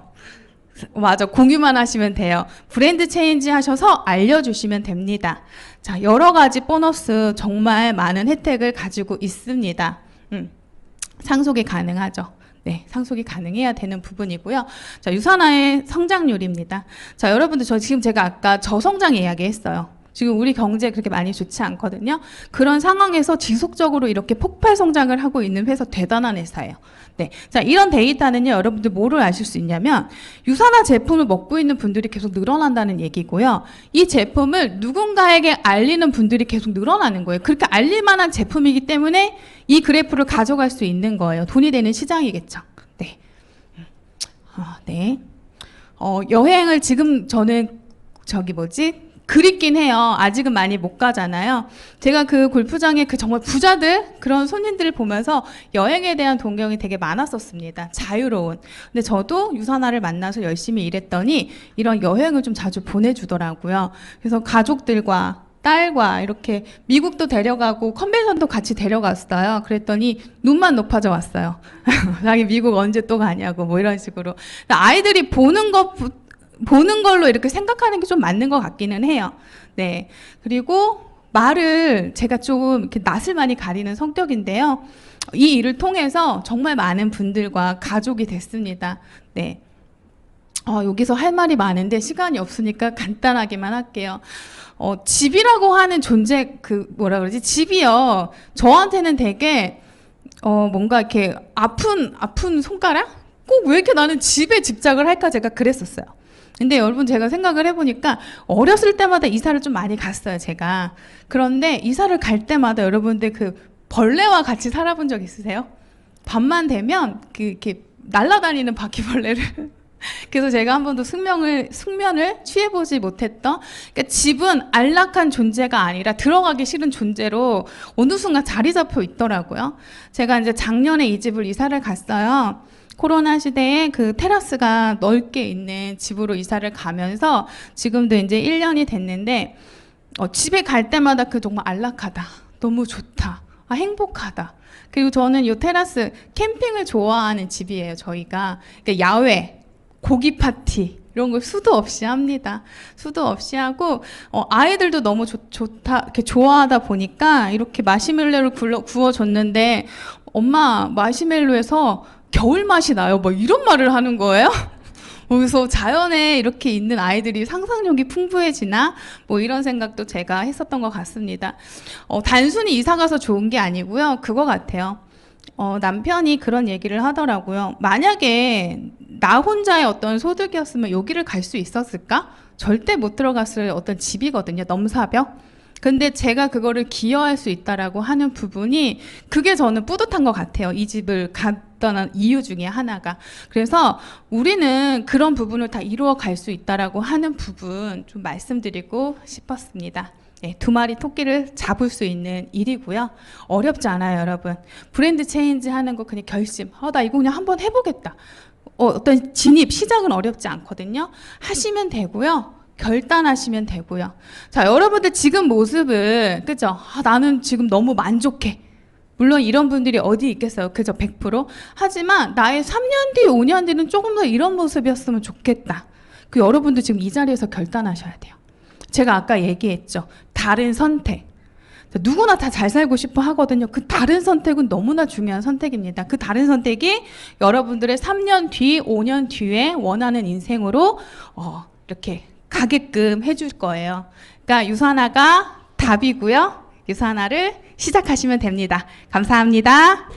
맞아. 공유만 하시면 돼요. 브랜드 체인지 하셔서 알려주시면 됩니다. 자, 여러 가지 보너스 정말 많은 혜택을 가지고 있습니다. 상속이 가능하죠. 네, 상속이 가능해야 되는 부분이고요. 자, 유산화의 성장률입니다. 자, 여러분들 지금 제가 아까 저성장 이야기했어요. 지금 우리 경제 그렇게 많이 좋지 않거든요. 그런 상황에서 지속적으로 이렇게 폭발 성장을 하고 있는 회사 대단한 회사예요. 네. 자, 이런 데이터는요, 여러분들 뭐를 아실 수 있냐면, 유산화 제품을 먹고 있는 분들이 계속 늘어난다는 얘기고요. 이 제품을 누군가에게 알리는 분들이 계속 늘어나는 거예요. 그렇게 알릴 만한 제품이기 때문에 이 그래프를 가져갈 수 있는 거예요. 돈이 되는 시장이겠죠. 네. 네. 여행을 지금 저는 그립긴 해요. 아직은 많이 못 가잖아요. 제가 그 골프장에 그 정말 부자들, 그런 손님들을 보면서 여행에 대한 동경이 되게 많았었습니다. 자유로운. 근데 저도 유산화를 만나서 열심히 일했더니 이런 여행을 좀 자주 보내주더라고요. 그래서 가족들과 딸과 이렇게 미국도 데려가고 컨벤션도 같이 데려갔어요. 그랬더니 눈만 높아져 왔어요. 자기 미국 언제 또 가냐고 뭐 이런 식으로. 아이들이 보는 걸로 이렇게 생각하는 게 좀 맞는 것 같기는 해요. 네. 그리고 말을 제가 좀 이렇게 낯을 많이 가리는 성격인데요. 이 일을 통해서 정말 많은 분들과 가족이 됐습니다. 네. 여기서 할 말이 많은데 시간이 없으니까 간단하게만 할게요. 집이라고 하는 존재, 집이요. 저한테는 되게, 뭔가 이렇게 아픈 손가락? 꼭 왜 이렇게 나는 집에 집착을 할까 제가 그랬었어요. 근데 여러분 제가 생각을 해보니까 어렸을 때마다 이사를 좀 많이 갔어요, 제가. 그런데 이사를 갈 때마다 여러분들 그 벌레와 같이 살아본 적 있으세요? 밤만 되면 이렇게 날아다니는 바퀴벌레를. 그래서 제가 한 번도 숙면을 취해보지 못했던, 그러니까 집은 안락한 존재가 아니라 들어가기 싫은 존재로 어느 순간 자리 잡혀 있더라고요. 제가 이제 작년에 이 집을 이사를 갔어요. 코로나 시대에 그 테라스가 넓게 있는 집으로 이사를 가면서 지금도 이제 1년이 됐는데, 집에 갈 때마다 정말 안락하다. 너무 좋다. 행복하다. 그리고 저는 이 테라스, 캠핑을 좋아하는 집이에요, 저희가. 그러니까 야외, 고기 파티, 이런 걸 수도 없이 합니다. 수도 없이 하고, 아이들도 너무 좋다, 이렇게 좋아하다 보니까 이렇게 마시멜로를 구워줬는데, 엄마, 마시멜로에서 겨울 맛이 나요. 뭐 이런 말을 하는 거예요. 그래서 자연에 이렇게 있는 아이들이 상상력이 풍부해지나? 뭐 이런 생각도 제가 했었던 것 같습니다. 단순히 이사 가서 좋은 게 아니고요. 그거 같아요. 남편이 그런 얘기를 하더라고요. 만약에 나 혼자의 어떤 소득이었으면 여기를 갈 수 있었을까? 절대 못 들어갔을 어떤 집이거든요. 넘사벽. 근데 제가 그거를 기여할 수 있다라고 하는 부분이 그게 저는 뿌듯한 것 같아요. 이 집을 갔던 이유 중에 하나가. 그래서 우리는 그런 부분을 다 이루어 갈 수 있다라고 하는 부분 좀 말씀드리고 싶었습니다. 네, 2마리 토끼를 잡을 수 있는 일이고요. 어렵지 않아요, 여러분. 브랜드 체인지 하는 거 그냥 결심. 나 이거 그냥 한번 해보겠다. 어떤 진입, 시작은 어렵지 않거든요. 하시면 되고요. 결단하시면 되고요. 자, 여러분들 지금 모습을, 그죠? 나는 지금 너무 만족해. 물론 이런 분들이 어디 있겠어요. 그죠? 100%. 하지만 나의 3년 뒤, 5년 뒤는 조금 더 이런 모습이었으면 좋겠다. 여러분들 지금 이 자리에서 결단하셔야 돼요. 제가 아까 얘기했죠. 다른 선택. 누구나 다 잘 살고 싶어 하거든요. 그 다른 선택은 너무나 중요한 선택입니다. 그 다른 선택이 여러분들의 3년 뒤, 5년 뒤에 원하는 인생으로 이렇게 가게끔 해줄 거예요. 그러니까 유산화가 답이고요. 유산화를 시작하시면 됩니다. 감사합니다.